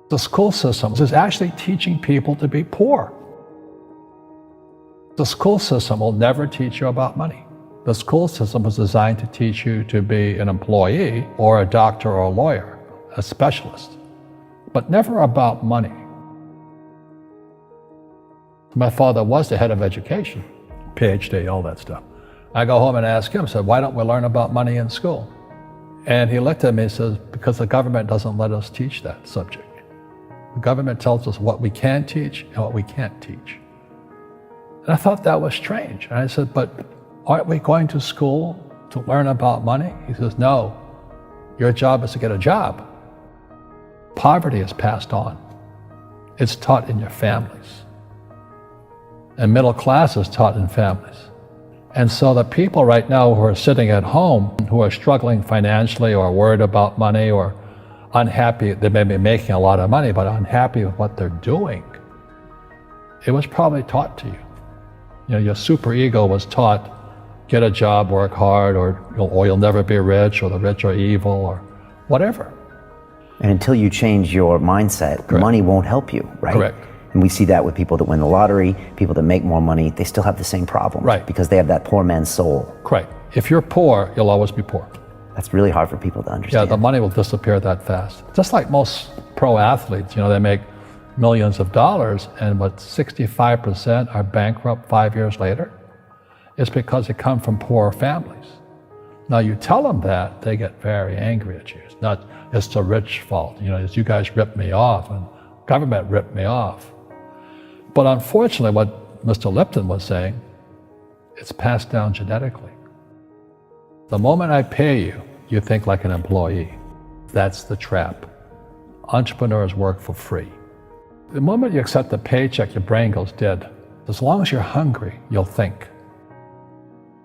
The school system is actually teaching people to be poor. The school system will never teach you about money. The school system was designed to teach you to be an employee or a doctor or a lawyer, a specialist, but never about money. My father was the head of education, PhD, all that stuff. I go home and ask him, I said, why don't we learn about money in school? And he looked at me and says, because the government doesn't let us teach that subject. The government tells us what we can teach and what we can't teach. And I thought that was strange. And I said, but aren't we going to school to learn about money? He says, no, your job is to get a job. Poverty is passed on. It's taught in your families. And middle class is taught in families. And so the people right now who are sitting at home, who are struggling financially or worried about money or unhappy, they may be making a lot of money, but unhappy with what they're doing, it was probably taught to you. You know, your superego was taught, get a job, work hard, or you'll never be rich, or the rich are evil, or whatever. And until you change your mindset, Correct. Money won't help you, right? Correct. And we see that with people that win the lottery, people that make more money, they still have the same problems. Right. Because they have that poor man's soul. Correct. If you're poor, you'll always be poor. That's really hard for people to understand. Yeah, the money will disappear that fast. Just like most pro athletes, you know, they make millions of dollars, and what 65% are bankrupt 5 years later. It's because they come from poor families. Now you tell them that, they get very angry at you. It's not, it's the rich fault. You know, it's you guys ripped me off and government ripped me off. But unfortunately, what Mr. Lipton was saying, it's passed down genetically. The moment I pay you, you think like an employee. That's the trap. Entrepreneurs work for free. The moment you accept the paycheck, your brain goes dead. As long as you're hungry, you'll think.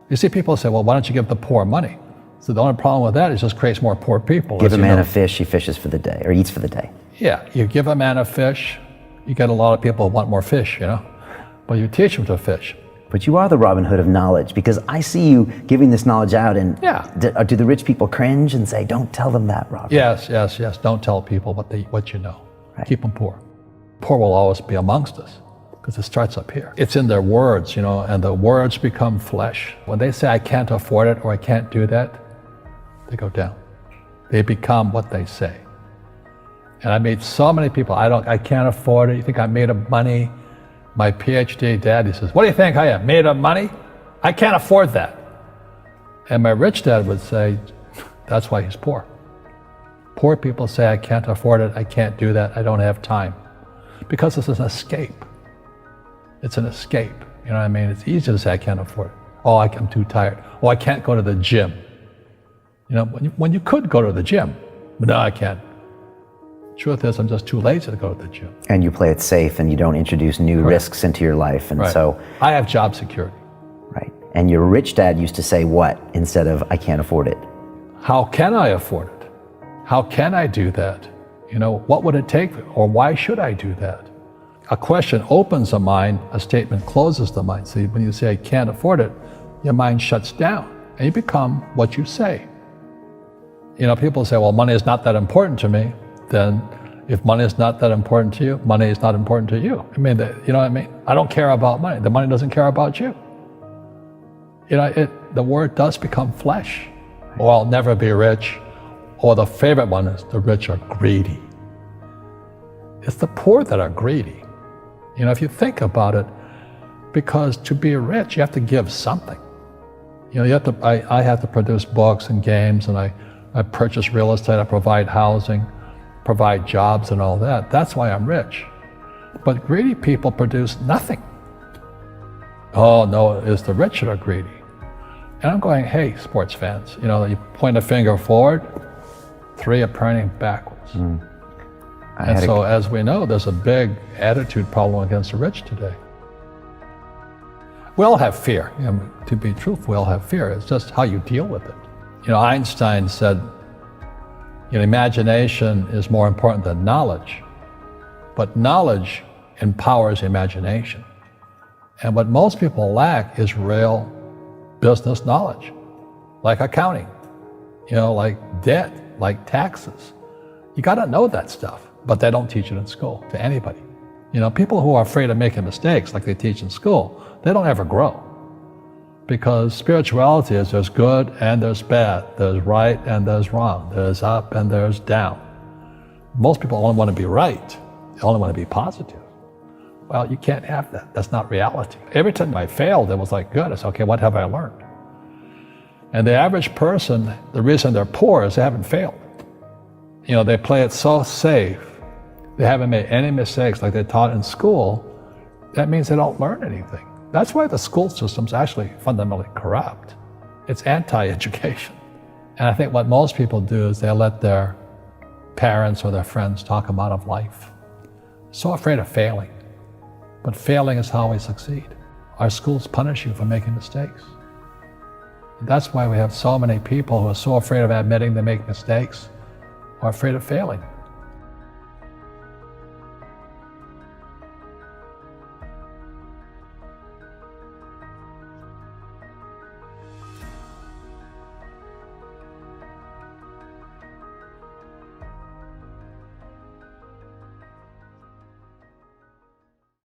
You see people say, well, why don't you give the poor money? So the only problem with that is it just creates more poor people. Give a man a fish, he fishes for the day, or eats for the day. Yeah, you give a man a fish, you get a lot of people who want more fish, you know? But you teach them to fish. But you are the Robin Hood of knowledge, because I see you giving this knowledge out, and yeah. Do the rich people cringe and say, don't tell them that, Robin? Yes. Don't tell people what you know. Right. Keep them poor. Poor will always be amongst us, because it starts up here. It's in their words, you know, and the words become flesh. When they say, I can't afford it, or I can't do that, they go down. They become what they say. And I meet so many people, I can't afford it. You think I'm made of money? My PhD dad, he says, what do you think I am, made of money? I can't afford that. And my rich dad would say, that's why he's poor. Poor people say, I can't afford it, I can't do that, I don't have time. Because it's an escape. It's an escape, you know what I mean? It's easy to say, I can't afford it. Oh, I'm too tired. Oh, I can't go to the gym. You know, when you could go to the gym, but no, I can't. Truth is, I'm just too lazy to go to the gym. And you play it safe, and you don't introduce new Correct. risks into your life, and Right. so... I have job security. Right. And your rich dad used to say what instead of, I can't afford it? How can I afford it? How can I do that? You know, what would it take, or why should I do that? A question opens the mind, a statement closes the mind. See, when you say, I can't afford it, your mind shuts down, and you become what you say. You know, people say, well, money is not that important to me. Then if money is not that important to you, money is not important to you. I mean, you know what I mean? I don't care about money. The money doesn't care about you. You know, the word does become flesh. Or I'll never be rich. Or the favorite one is the rich are greedy. It's the poor that are greedy. You know, if you think about it, because to be rich, you have to give something. You know, you have to. I have to produce books and games, and I purchase real estate, I provide housing, provide jobs and all that. That's why I'm rich. But greedy people produce nothing. Oh no, it's the rich that are greedy. And I'm going, hey, sports fans, you know, you point a finger forward, 3 are pointing backwards. And so as we know, there's a big attitude problem against the rich today. We all have fear. You know, to be truthful, we all have fear. It's just how you deal with it. You know, Einstein said, you know, imagination is more important than knowledge, but knowledge empowers imagination. And what most people lack is real business knowledge, like accounting, you know, like debt, like taxes. You got to know that stuff. but they don't teach it in school to anybody. You know, people who are afraid of making mistakes like they teach in school, they don't ever grow. Because spirituality is there's good and there's bad, there's right and there's wrong, there's up and there's down. Most people only want to be right, they only want to be positive. Well, you can't have that, that's not reality. Every time I failed, it was like, good, I said, okay, what have I learned? And the average person, the reason they're poor is they haven't failed. You know, they play it so safe, they haven't made any mistakes like they taught in school, that means they don't learn anything. That's why the school system's actually fundamentally corrupt. It's anti-education. And I think what most people do is they let their parents or their friends talk them out of life. So afraid of failing. But failing is how we succeed. Our schools punish you for making mistakes. That's why we have so many people who are so afraid of admitting they make mistakes or afraid of failing.